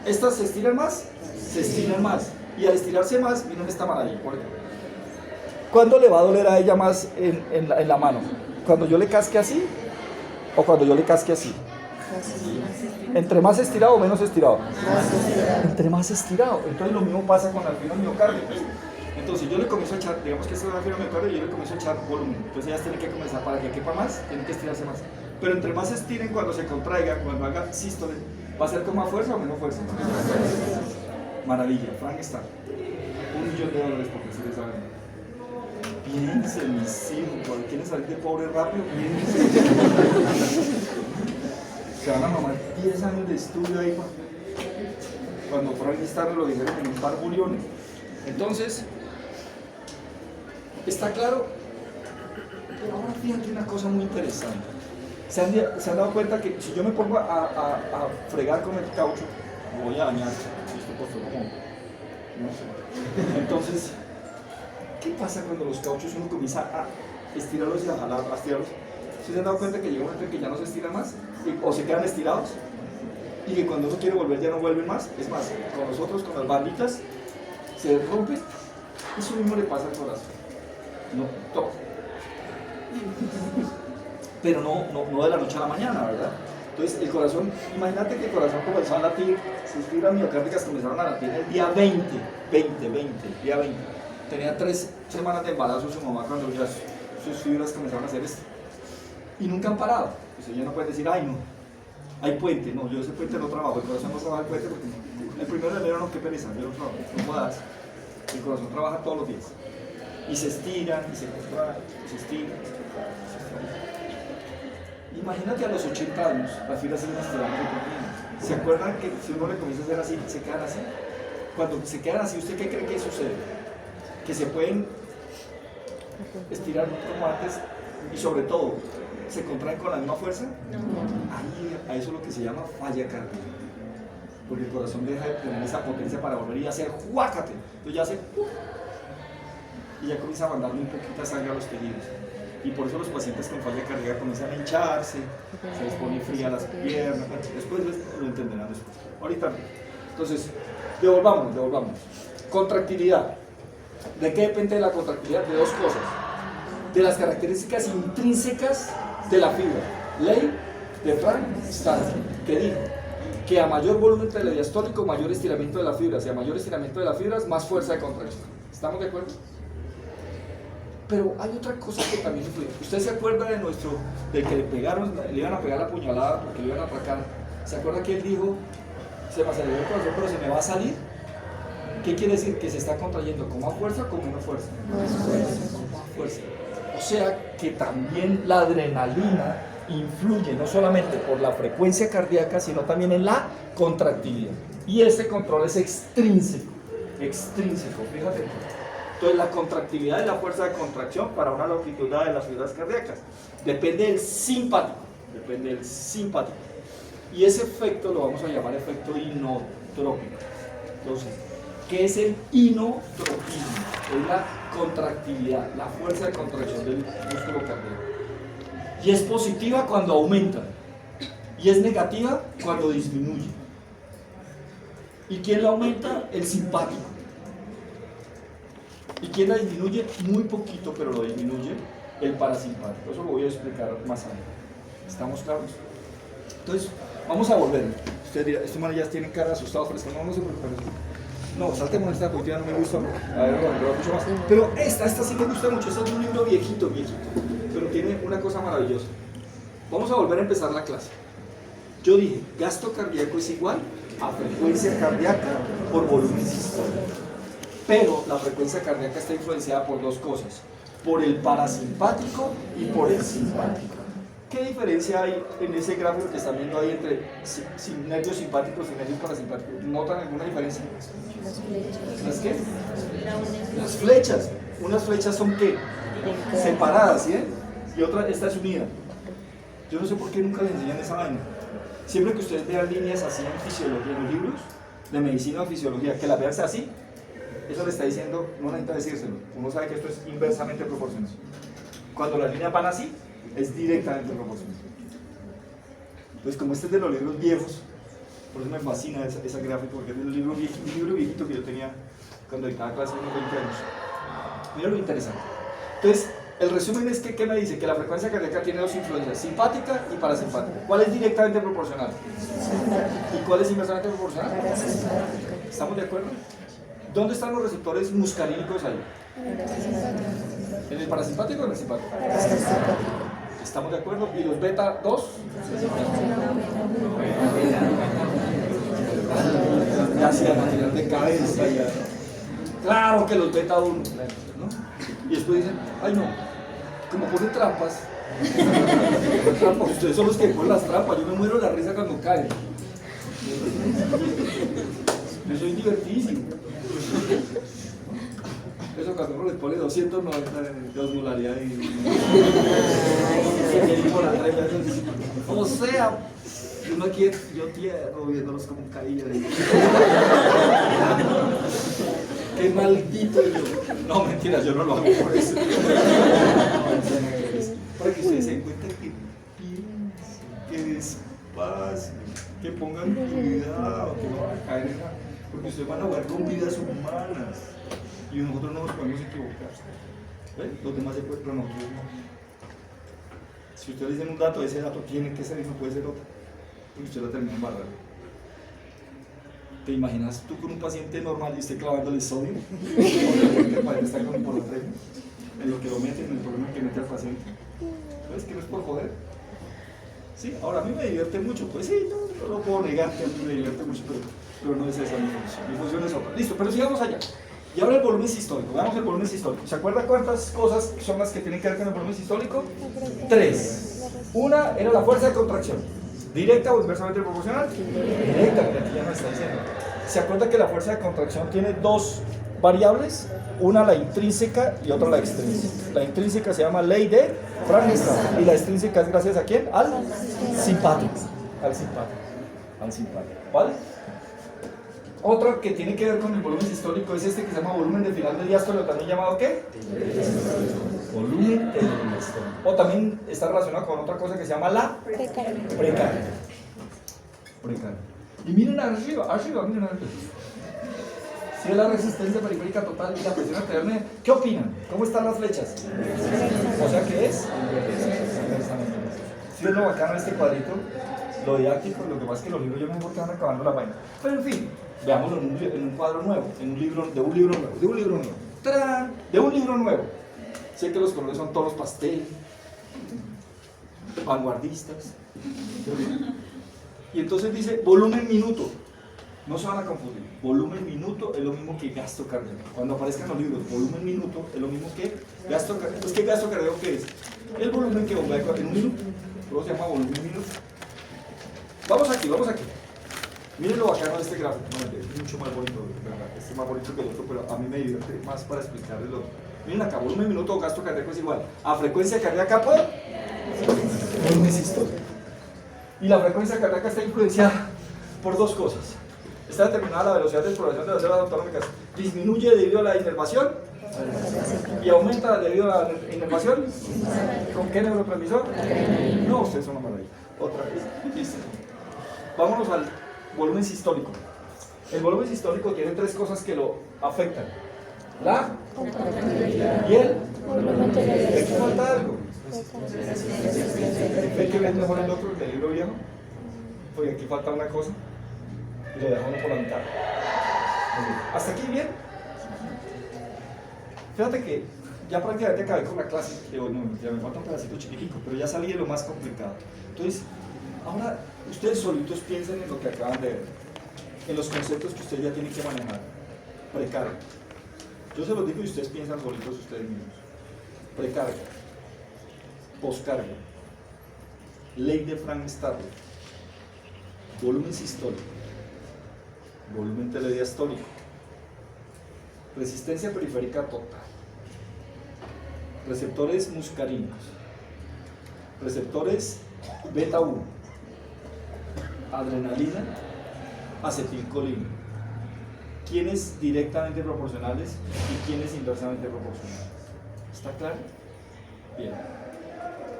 ¿estas se estiran más? Se estiran más. Y al estirarse más, miren esta maravilla. ¿Cuándo le va a doler a ella más en la mano? ¿Cuando yo le casque así? ¿O cuando yo le casque así? Así. ¿Entre más estirado o menos estirado? Más estirado. Entre más estirado. Entonces lo mismo pasa con las fibras miocárdicas. Entonces yo le comienzo a echar, digamos que esta es una fibra miocardio, y yo le comienzo a echar volumen. Entonces ellas tienen que comenzar, para que quepa más, tienen que estirarse más. Pero entre más estiren, cuando se contraiga, cuando haga sístole, ¿va a ser con más fuerza o menos fuerza? Maravilla, Frank está. $1 millón porque se les saben. Piensen, mis hijos, cuando quieren salir de pobre rápido, piensen. Se van a mamar 10 años de estudio ahí cuando Frank está, me lo dijeron en un par bullones. Entonces, ¿está claro? Pero ahora fíjate una cosa muy interesante. ¿Se han dado cuenta que si yo me pongo a fregar con el caucho, me voy a dañar? Esto costó como, no sé. Entonces, ¿qué pasa cuando los cauchos uno comienza a estirarlos y a jalar, a estirarlos? ¿Sí se han dado cuenta que llega un momento en que ya no se estiran más? ¿O se quedan estirados? Y que cuando uno quiere volver ya no vuelven más. Es más, con nosotros, con las banditas, se rompe. Eso mismo le pasa al corazón. No, todo. Pero no de la noche a la mañana, ¿verdad? Entonces el corazón, imagínate que el corazón comenzó a latir, sus fibras miocárdicas comenzaron a latir el día 20, día 20. Tenía 3 semanas de embarazo su mamá cuando ya sus fibras comenzaron a hacer esto. Y nunca han parado. Pues ella no puede decir, ay no, hay puente. No, yo ese puente no trabajo, el corazón no trabaja el puente porque el 1 de enero no, qué pereza, yo no trabajo, no puedas. El corazón trabaja todos los días. Y se estiran, y se contraen, y se estiran, y se contraen, y se estiran. Imagínate a los 80 años, las fibras siguen estirando y contrayendo. ¿Se acuerdan que si uno le comienza a hacer así, se quedan así? Cuando se quedan así, ¿usted qué cree que sucede? Que se pueden estirar como antes y sobre todo, ¿se contraen con la misma fuerza? Ahí, a eso es lo que se llama falla cardíaca. Porque el corazón deja de tener esa potencia para volver y hacer ¡juácate! Entonces ya hace y ya comienza a mandar muy poquita sangre a los tejidos. Y por eso los pacientes con falla cardíaca comienzan a hincharse, se les pone fría las piernas. Después lo entenderán después. Ahorita no. Entonces, devolvámonos. Contractilidad. ¿De qué depende la contractilidad? De 2 cosas. De las características intrínsecas de la fibra. Ley de Frank-Starling, que dijo que a mayor volumen telediastólico, mayor estiramiento de la fibra. Si a mayor estiramiento de las fibras, más fuerza de contracción. ¿Estamos de acuerdo? Pero hay otra cosa que también influye. ¿Usted se acuerda del que le pegaron, le iban a pegar la puñalada porque le iban a atracar? ¿Se acuerda que él dijo, se me aceleró el corazón pero se me va a salir? ¿Qué quiere decir? Que se está contrayendo con más fuerza o con menos fuerza. Más fuerza. Con más fuerza. O sea que también la adrenalina influye no solamente por la frecuencia cardíaca, sino también en la contractilidad. Y este control es extrínseco, fíjate. Entonces la contractilidad es la fuerza de contracción para una longitud de las fibras cardíacas. Depende del simpático. Y ese efecto lo vamos a llamar efecto inotrópico. Entonces, ¿qué es el inotropismo? Es la contractilidad, la fuerza de contracción del músculo cardíaco. Y es positiva cuando aumenta. Y es negativa cuando disminuye. ¿Y quién la aumenta? El simpático. ¿Y quién la disminuye? Muy poquito, pero lo disminuye el parasimpático. Eso lo voy a explicar más adelante. ¿Estamos claros? Entonces, vamos a volver. Ustedes dirán, estos manes ya tienen cara asustados, pero es que no se preocupen. No, saltemos esta porque ya no me gusta. A ver, no, mucho más. Pero esta sí me gusta mucho. Este es un libro viejito. Pero tiene una cosa maravillosa. Vamos a volver a empezar la clase. Yo dije, gasto cardíaco es igual a frecuencia cardíaca por volumen sistólico. Pero la frecuencia cardíaca está influenciada por dos cosas, por el parasimpático y por el simpático. ¿Qué diferencia hay en ese gráfico que están viendo ahí entre nervios simpáticos y nervios parasimpáticos? ¿Notan alguna diferencia? Las flechas. ¿Las qué? Las flechas. Unas flechas son ¿qué? Separadas, ¿sí? Y otra, esta es unida. Yo no sé por qué nunca les enseñan esa vaina. Siempre que ustedes vean líneas así en fisiología, en los libros de medicina o fisiología, que las vean así, eso le está diciendo, no necesita decírselo. Uno sabe que esto es inversamente proporcional. Cuando las líneas van así, es directamente proporcional. Entonces, como este es de los libros viejos, por eso me fascina esa gráfica, porque es un libro viejito que yo tenía cuando dictaba clase hace unos 20 años. Mira lo interesante. Entonces, el resumen es que, ¿qué me dice? Que la frecuencia cardíaca tiene dos influencias, simpática y parasimpática. ¿Cuál es directamente proporcional? ¿Y cuál es inversamente proporcional? ¿Estamos de acuerdo? ¿Dónde están los receptores muscarínicos ahí? ¿En el parasimpático o en el simpático? ¿Estamos de acuerdo? ¿Y los beta 2? Ya se van a tirar de cabeza ya. Claro que los beta 1, ¿no? Y después dicen, ay no, como ponen trampas, ustedes son los que ponen las trampas, yo me muero de la risa cuando caen. Yo soy divertísimo. Eso cuando uno les pone 290 de osmolaridad y o sea, uno aquí, yo tierno viéndolos como caían. Qué maldito yo. No, mentira, yo no lo hago por eso. Para que ustedes se den cuenta que piensen, que despacio, que pongan cuidado, que no van a caer en la... Porque ustedes van a jugar con vidas humanas y nosotros no nos podemos equivocar. ¿Ven? Los demás se pueden, pero nosotros no. Si ustedes dicen un dato, ese dato tiene que ser y no puede ser otro, porque usted lo termina embarrando. ¿Te imaginas tú con un paciente normal y usted clavándole sodio? El paciente está con hiponatremia, en lo que lo meten, en el problema que mete al paciente. ¿Ves que no es por joder? Sí, ahora a mí me divierte mucho, pues sí, no lo puedo negar que a mí me divierte mucho, pero no es esa mi función. Mi función es otra. Listo, pero sigamos allá. Y ahora el volumen sistólico. Veamos el volumen sistólico. ¿Se acuerda cuántas cosas son las que tienen que ver con el volumen sistólico? 3. Una era la fuerza de contracción. ¿Directa o inversamente proporcional? Directa, que aquí ya nos está diciendo. ¿Se acuerda que la fuerza de contracción tiene dos variables? Una la intrínseca y otra la extrínseca. La intrínseca se llama ley de Frankenstein y la extrínseca es gracias a quién? Al simpático. Al simpático. Al simpático. ¿Vale? Otro que tiene que ver con el volumen sistólico es este que se llama volumen de final de diástole, también llamado ¿qué? Volumen de diástole. O también está relacionado con otra cosa que se llama la precardia. Precardia. Y miren arriba, miren arriba. Si es la resistencia periférica total y la presión arterial media, ¿qué opinan? ¿Cómo están las flechas? O sea, ¿qué es? Si es lo bacano de este cuadrito, lo didáctico, lo que pasa es que los libros yo mejor que van acabando la vaina. Pero en fin, veámoslo en un cuadro nuevo, de un libro nuevo. ¡Tarán! De un libro nuevo. Sé que los colores son tonos pastel, vanguardistas. Y entonces dice volumen minuto. No se van a confundir. Volumen minuto es lo mismo que gasto cardíaco. Cuando aparezcan los libros, volumen minuto es lo mismo que gasto cardíaco. Entonces, ¿qué gasto cardíaco qué es? El volumen que bombea en un minuto. Luego se llama volumen minuto. Vamos aquí. Miren lo bacano de este gráfico. Es mucho más bonito, ¿verdad? Este es más bonito que el otro, pero a mí me divierte más para explicarles lo otro. Miren acá, volumen minuto o gasto cardíaco es igual a frecuencia cardíaca por volumen sistólico. Y la frecuencia cardíaca está influenciada por dos cosas. Está determinada la velocidad de exploración de las células autonómicas. Disminuye debido a la inervación y aumenta debido a la inervación. ¿Con qué neurotransmisor? No, ustedes son una maravilla. Otra vez. Listo. Vámonos al volumen sistólico. El volumen sistólico tiene tres cosas que lo afectan. La y el. ¿De qué falta algo? ¿Ve que ves mejor el otro, el libro viejo? Porque aquí falta una cosa y lo dejamos por la mitad. ¿Hasta aquí bien? Fíjate que ya prácticamente acabé con la clase. No, ya me falta un pedacito chiquitico, pero ya salí de lo más complicado. Entonces, ahora ustedes solitos piensen en lo que acaban de ver, en los conceptos que ustedes ya tienen que manejar. Precardia. Yo se los digo y ustedes piensan solitos ustedes mismos. Precarga, poscarga, ley de Frank-Starling, volumen sistólico, volumen telediastólico, resistencia periférica total, receptores muscarínicos, receptores beta 1, adrenalina, acetilcolina, quiénes directamente proporcionales y quiénes inversamente proporcionales. ¿Está claro? Bien.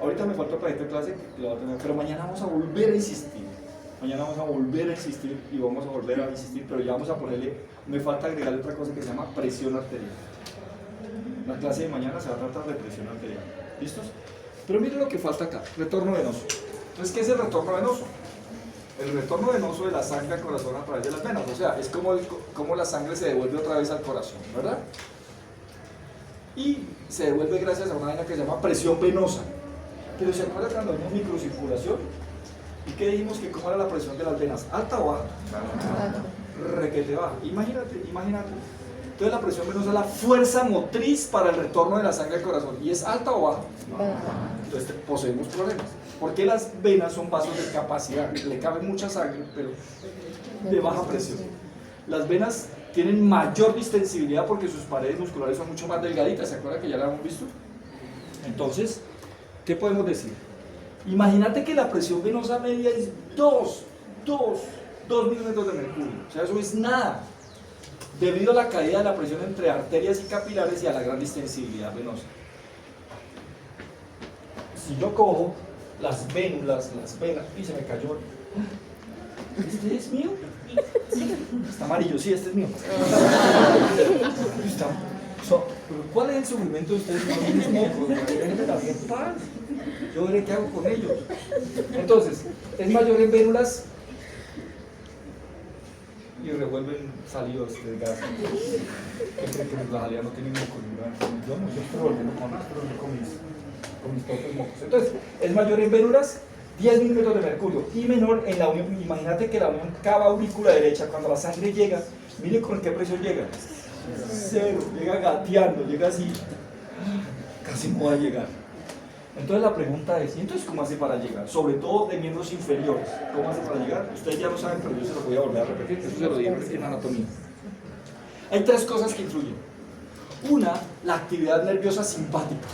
Ahorita me falta para esta clase, que la voy a tener, pero mañana vamos a volver a insistir. Mañana vamos a volver a insistir y vamos a volver a insistir, pero ya vamos a ponerle, me falta agregarle otra cosa que se llama presión arterial. La clase de mañana se va a tratar de presión arterial. ¿Listos? Pero miren lo que falta acá, retorno venoso. Entonces, ¿qué es el retorno venoso? El retorno venoso de la sangre al corazón a través de las venas, o sea, es como la sangre se devuelve otra vez al corazón, ¿verdad? Y se devuelve gracias a una vaina que se llama presión venosa. Pero ¿se acuerdan cuando vimos microcirculación? ¿Y qué dijimos que cómo era la presión de las venas? ¿Alta o baja? Requete baja. Imagínate. Entonces la presión venosa es la fuerza motriz para el retorno de la sangre al corazón. ¿Y es alta o baja? Entonces poseemos problemas. Porque las venas son vasos de capacidad, le cabe mucha sangre, pero de baja presión. Las venas tienen mayor distensibilidad porque sus paredes musculares son mucho más delgaditas, ¿se acuerdan que ya la hemos visto? Entonces, ¿qué podemos decir? Imagínate que la presión venosa media es 2 milímetros de mercurio, o sea, eso es nada, debido a la caída de la presión entre arterias y capilares y a la gran distensibilidad venosa. Si yo cojo las venas, y se me cayó. ¿Este es mío? Está amarillo, sí, este es mío. ¿Cuál es el sufrimiento de ustedes? Yo veré qué hago con ellos. Entonces, es mayor en vénulas y revuelven salidos de gas. ¿Qué creen que la jalea no tiene moco? Yo estoy volviendo con más, pero no con mis propios mocos. Entonces, es mayor en vénulas, 10 milímetros de mercurio, y menor en la unión. Imagínate que la unión cava aurícula derecha, cuando la sangre llega, mire con qué presión llega. 0, llega gateando, llega así, casi no va a llegar. Entonces la pregunta es, ¿y entonces cómo hace para llegar? Sobre todo de miembros inferiores, ¿cómo hace para llegar? Ustedes ya lo saben, pero yo se lo voy a volver a repetir, eso se lo digo en anatomía. Hay 3 cosas que influyen. Una, la actividad nerviosa simpática.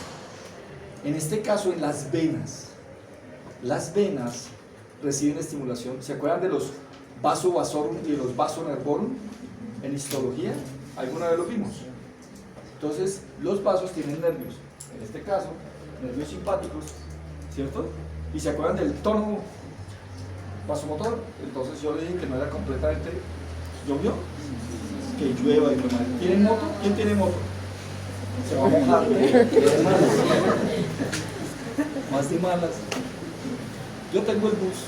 En este caso, en las venas. Las venas reciben estimulación. ¿Se acuerdan de los vasovasorum y de los vasonervorum en histología? ¿Alguna vez los vimos? Entonces, los vasos tienen nervios. En este caso, nervios simpáticos, ¿cierto? ¿Y se acuerdan del tono vasomotor? Entonces yo le dije que no era completamente... ¿Llovió? Que llueva y demás. ¿Tienen moto? ¿Quién tiene moto? Se va a mojar. Más de malas. Yo tengo el bus.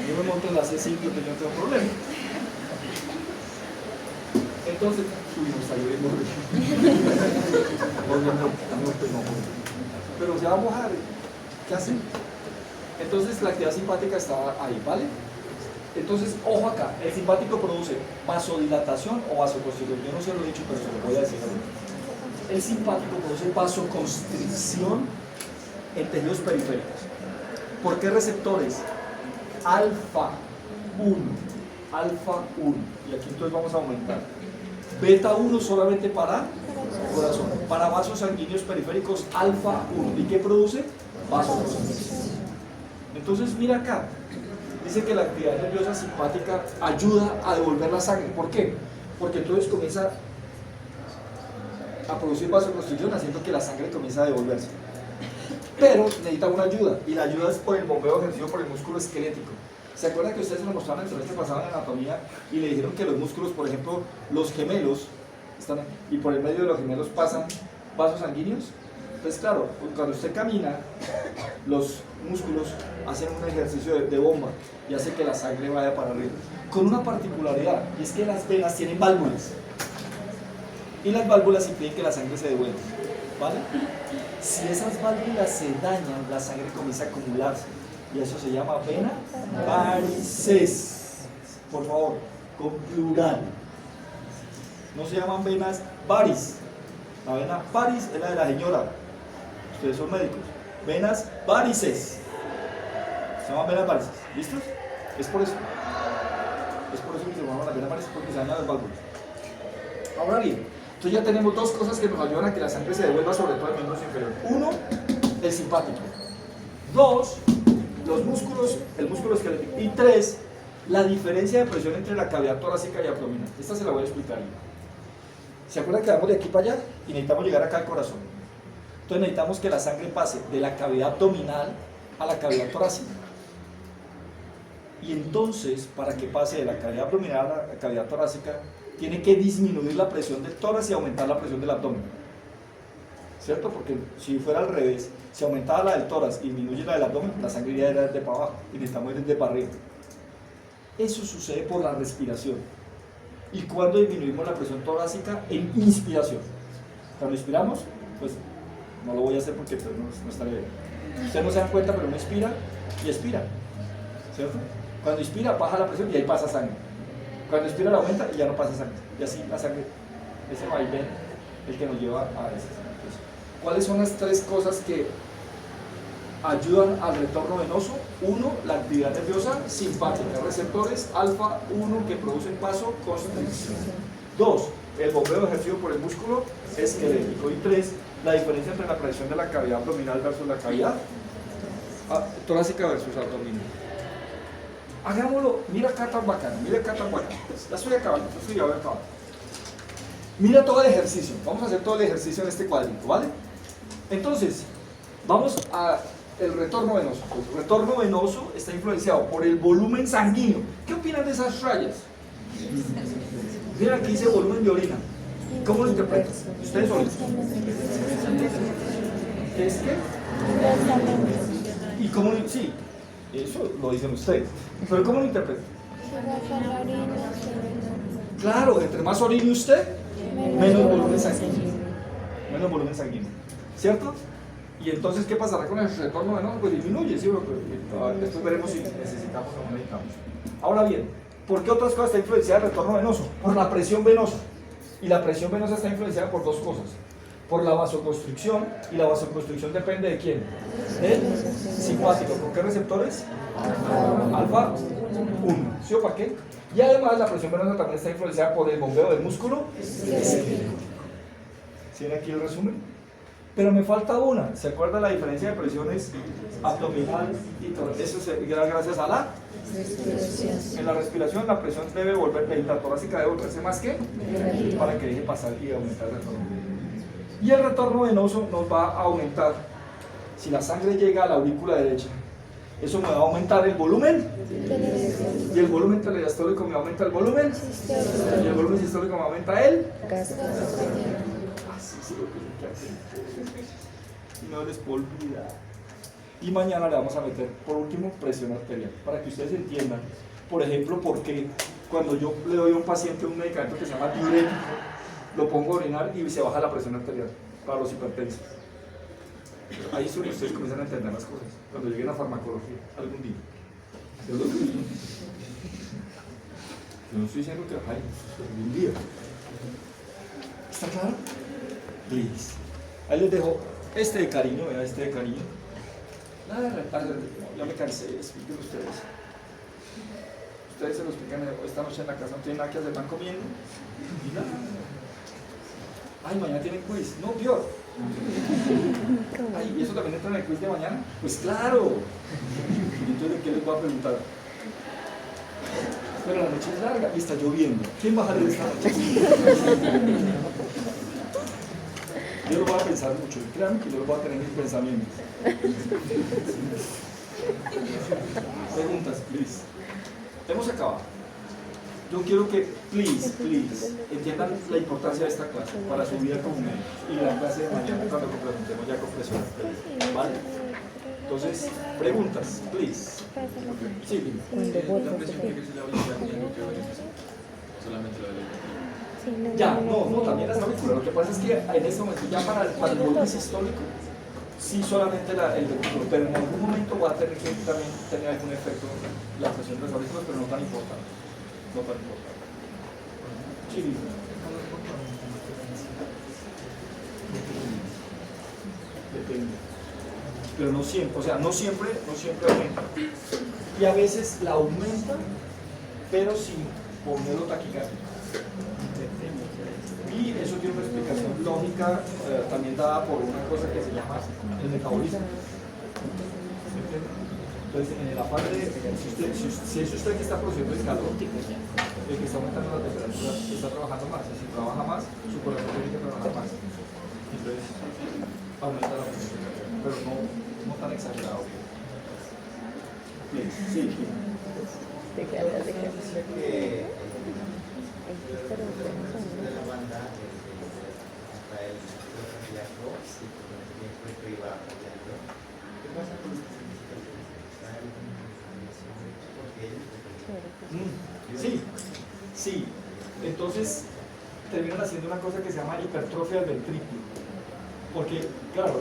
Yo me monto en la C5 y no tengo problema. Entonces, está lloviendo. Pero se va a mojar. ¿Qué hacen? Entonces la actividad simpática está ahí, ¿vale? Entonces, ojo acá, el simpático produce vasodilatación o vasoconstricción. Yo no se lo he dicho, pero se lo voy a decir ahora. El simpático produce vasoconstricción en tejidos periféricos. ¿Por qué receptores? Alfa 1. Y aquí entonces vamos a aumentar. Beta 1 solamente para corazón. Para vasos sanguíneos periféricos, alfa 1. ¿Y qué produce? Vasoconstricción. Entonces, mira acá. Dice que la actividad nerviosa simpática ayuda a devolver la sangre. ¿Por qué? Porque entonces comienza a producir vasoconstricción, haciendo que la sangre comience a devolverse. Pero necesita una ayuda, y la ayuda es por el bombeo ejercido por el músculo esquelético. ¿Se acuerdan que ustedes se lo mostraron en el semestre pasado en anatomía y le dijeron que los músculos, por ejemplo, los gemelos, están aquí, y por el medio de los gemelos pasan vasos sanguíneos? Entonces, claro, cuando usted camina, los músculos hacen un ejercicio de bomba y hace que la sangre vaya para arriba. Con una particularidad, y es que las venas tienen válvulas. Y las válvulas impiden que la sangre se devuelva, ¿vale? Si esas válvulas se dañan, la sangre comienza a acumularse. Y eso se llama vena varices. Por favor, con plural. no se llaman venas varis. La vena varis es la de la señora. Ustedes son médicos. Venas varices. Se llaman venas varices. ¿Listos? Es por eso. Es por eso que se llaman las venas varices, porque se dañan las válvulas. Ahora bien, entonces ya tenemos dos cosas que nos ayudan a que la sangre se devuelva, sobre todo al miembro inferior. Uno, el simpático. Dos, los músculos, el músculo esquelético. Y tres, la diferencia de presión entre la cavidad torácica y abdominal. Esta se la voy a explicar yo. ¿Se acuerdan que vamos de aquí para allá y necesitamos llegar acá al corazón? Entonces necesitamos que la sangre pase de la cavidad abdominal a la cavidad torácica. Y entonces, para que pase de la cavidad abdominal a la cavidad torácica, tiene que disminuir la presión del tórax y aumentar la presión del abdomen. ¿Cierto? Porque si fuera al revés, si aumentaba la del tórax y disminuye la del abdomen, la sangre iría desde para abajo y necesitamos ir desde para arriba. Eso sucede por la respiración. ¿Y cuando disminuimos la presión torácica? En inspiración. Cuando inspiramos, pues no lo voy a hacer porque pues, no está bien. Ustedes no se dan cuenta, pero uno inspira y expira. ¿Cierto? Cuando inspira, baja la presión y ahí pasa sangre. Cuando inspira, la aumenta y ya no pasa sangre. Y así la sangre, ese vaivén, el que nos lleva a eso. ¿Cuáles son las tres cosas que ayudan al retorno venoso? Uno, la actividad nerviosa simpática, receptores alfa 1 que producen vasoconstricción. Dos, el bombeo ejercido por el músculo esquelético. Y tres, la diferencia entre la presión de la cavidad abdominal versus la cavidad torácica versus abdominal. Hagámoslo, mira acá tan bacano, mira acá tan bacano. Ya estoy acabando, ya voy a acabar. Mira todo el ejercicio, vamos a hacer todo el ejercicio en este cuadrito, ¿vale? Entonces, vamos a el retorno venoso. El retorno venoso está influenciado por el volumen sanguíneo. ¿Qué opinan de esas rayas? Miren aquí dice volumen de orina. ¿Cómo lo interpretan? ¿Ustedes solitos? ¿Qué es qué? ¿Y cómo lo, sí, eso lo dicen ustedes. ¿Pero cómo lo interpretan? Claro, entre más orine usted, menos volumen sanguíneo. Menos volumen sanguíneo. ¿Cierto? Y entonces, ¿qué pasará con el retorno venoso? Pues disminuye, ¿sí? Después veremos si necesitamos o no necesitamos. Ahora bien, ¿por qué otras cosas está influenciada el retorno venoso? Por la presión venosa. Y la presión venosa está influenciada por dos cosas. Por la vasoconstricción, y la vasoconstricción depende de quién? Del simpático. ¿Por qué receptores? Alfa 1. ¿Sí o para qué? Y además la presión venosa también está influenciada por el bombeo del músculo esquelético. ¿Sí ven aquí el resumen? Pero me falta una. ¿Se acuerda la diferencia de presiones abdominal y torácica? Eso se da gracias a la respiración. En la respiración la presión debe volver, la torácica debe volverse más que para que deje pasar y aumentar el retorno. Y el retorno venoso nos va a aumentar. Si la sangre llega a la aurícula derecha, eso me va a aumentar el volumen. Y el volumen telediastólico me aumenta el volumen. Y el volumen sistólico me aumenta el. Así se lo tienen que hacer. Y no les puedo olvidar. Y mañana le vamos a meter, por último, presión arterial. Para que ustedes entiendan, por ejemplo, por qué cuando yo le doy a un paciente un medicamento que se llama diurético, lo pongo a orinar y se baja la presión arterial para los hipertensos. Ahí es donde ustedes comienzan a entender las cosas, cuando lleguen a farmacología, algún día. Yo no estoy diciendo que algún día. ¿Está claro? Please. Ahí les dejo este de cariño, vea este de cariño. Ya me cansé, expliquen ustedes. Ustedes se lo explican esta noche en la casa, no tienen nada que hacer, van comiendo y nada. Ay, mañana tienen quiz, no, peor. Ay, ¿y eso también entra en el quiz de mañana? Pues claro. Entonces, ¿qué les voy a preguntar? Pero la noche es larga y está lloviendo. ¿Quién va a salir esta noche? Yo lo voy a pensar mucho, créanme que yo lo voy a tener en mis pensamientos. Preguntas, please. Hemos acabado. Yo quiero que, please, entiendan la importancia de esta clase para su vida como médicos y la clase de mañana cuando complementemos ya con presión arterial. ¿Vale? Entonces, preguntas, please. Sí, dime. La presión tiene que ser la auricular, solamente la auricular. Ya, no, también la auricular. Lo que pasa es que en este momento ya para el volumen sistólico, sí solamente el ventrículo, pero en algún momento va a tener que también tener algún efecto la presión de los auriculares, pero no tan importante. No tan importante. Sí, dime. pero no siempre, o sea, no siempre aumenta. Y a veces la aumenta, pero sin ponerlo taquicardia. Y eso tiene una explicación lógica también dada por una cosa que se llama el metabolismo. Entonces, en el afán de, si es usted que está produciendo el calor, el que está aumentando la temperatura, está trabajando más. Y si trabaja más, su corazón tiene que trabajar más. Entonces, aumenta la presión, pero no tan exagerado. Bien, sí. ¿De qué hablas? ¿De qué hablas? De la banda hasta el cardíaco y con el tiempo iba cambiando. ¿Qué pasa con este Sí. Entonces terminan haciendo una cosa que se llama hipertrofia del ventrículo. Porque, claro,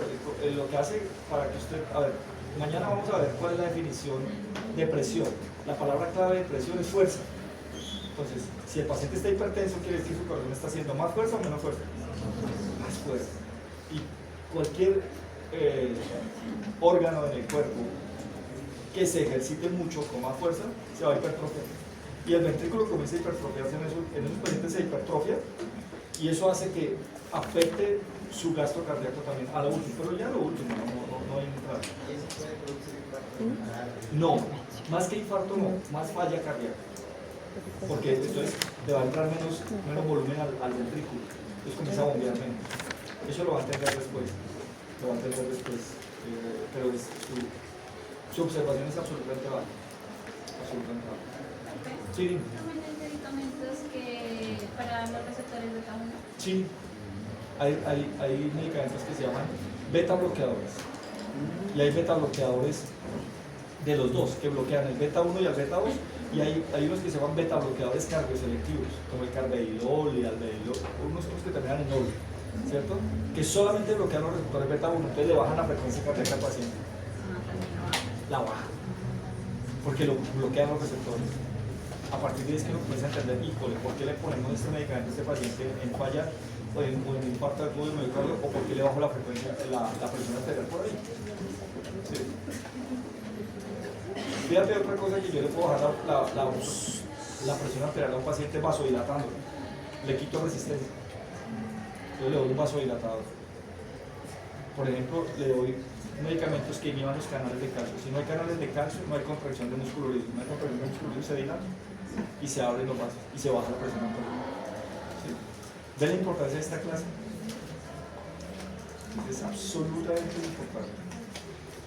lo que hace para que usted, a ver, mañana vamos a ver cuál es la definición de presión. La palabra clave de presión es fuerza. Entonces, si el paciente está hipertenso, quiere decir que su corazón está haciendo más fuerza o menos fuerza. Más fuerza. Y cualquier órgano en el cuerpo que se ejercite mucho con más fuerza, se va a hipertrofiar. Y el ventrículo comienza a hipertrofiarse en esos pacientes, se hipertrofia, y eso hace que afecte su gasto cardíaco también a lo último, pero ya a lo último, no hay entrada. ¿Y eso puede producir infarto? No, más que infarto no, más falla cardíaca. Porque entonces le va a entrar menos volumen al ventrículo, entonces comienza a bombear menos. Eso lo va a entender después, pero su observación es absolutamente válida. Sí. ¿También hay medicamentos que para los receptores beta 1? Sí, hay medicamentos que se llaman beta bloqueadores. Y hay beta bloqueadores de los dos, que bloquean el beta 1 y el beta 2. Y hay unos que se llaman beta bloqueadores cardioselectivos, como el carvedilol y alvedilol, unos que terminan en ol, ¿cierto? Que solamente bloquean los receptores beta 1, entonces le bajan la frecuencia cardíaca al paciente. La baja, porque lo bloquean los receptores. A partir de ahí es que uno comienza a entender, híjole, ¿por qué le ponemos este medicamento a este paciente en falla o en infarto del cuello miocardio, o por qué le bajo la frecuencia, la presión arterial por ahí? Sí. Fíjate otra cosa que yo le puedo bajar la presión arterial a un paciente vasodilatando. Le quito resistencia. Yo le doy un vasodilatador. Por ejemplo, le doy medicamentos que inhiban los canales de calcio. Si no hay canales de calcio, no hay contracción de músculo liso. No hay contracción de músculo liso, se dilata y se abren los vasos y se baja la presión arterial. ¿Sí? ¿Ven la importancia de esta clase? Es absolutamente importante.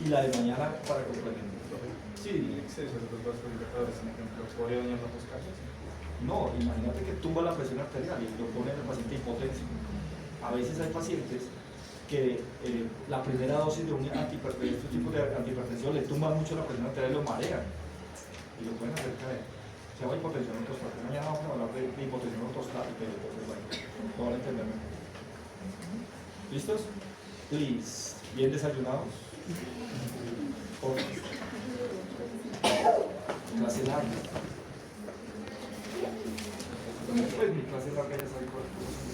Y la de mañana para complementar. Sí, El exceso de los vasodilatadores, por ejemplo, podría dañar los dos casos. no, imagínate que tumba la presión arterial y lo pone en el paciente hipotenso. A veces hay pacientes que la primera dosis de estos tipos de antihipertensión le tumban mucho la presión arterial y lo marean y lo pueden hacer caer. Se llama hipotensión ortostática. Mañana vamos a hablar de hipotensión ortostática y entonces, bueno, lo van a entender mejor. ¿Listos? Please. ¿Bien desayunados? Clase larga. Pues mi clase larga ya sabe cuál es.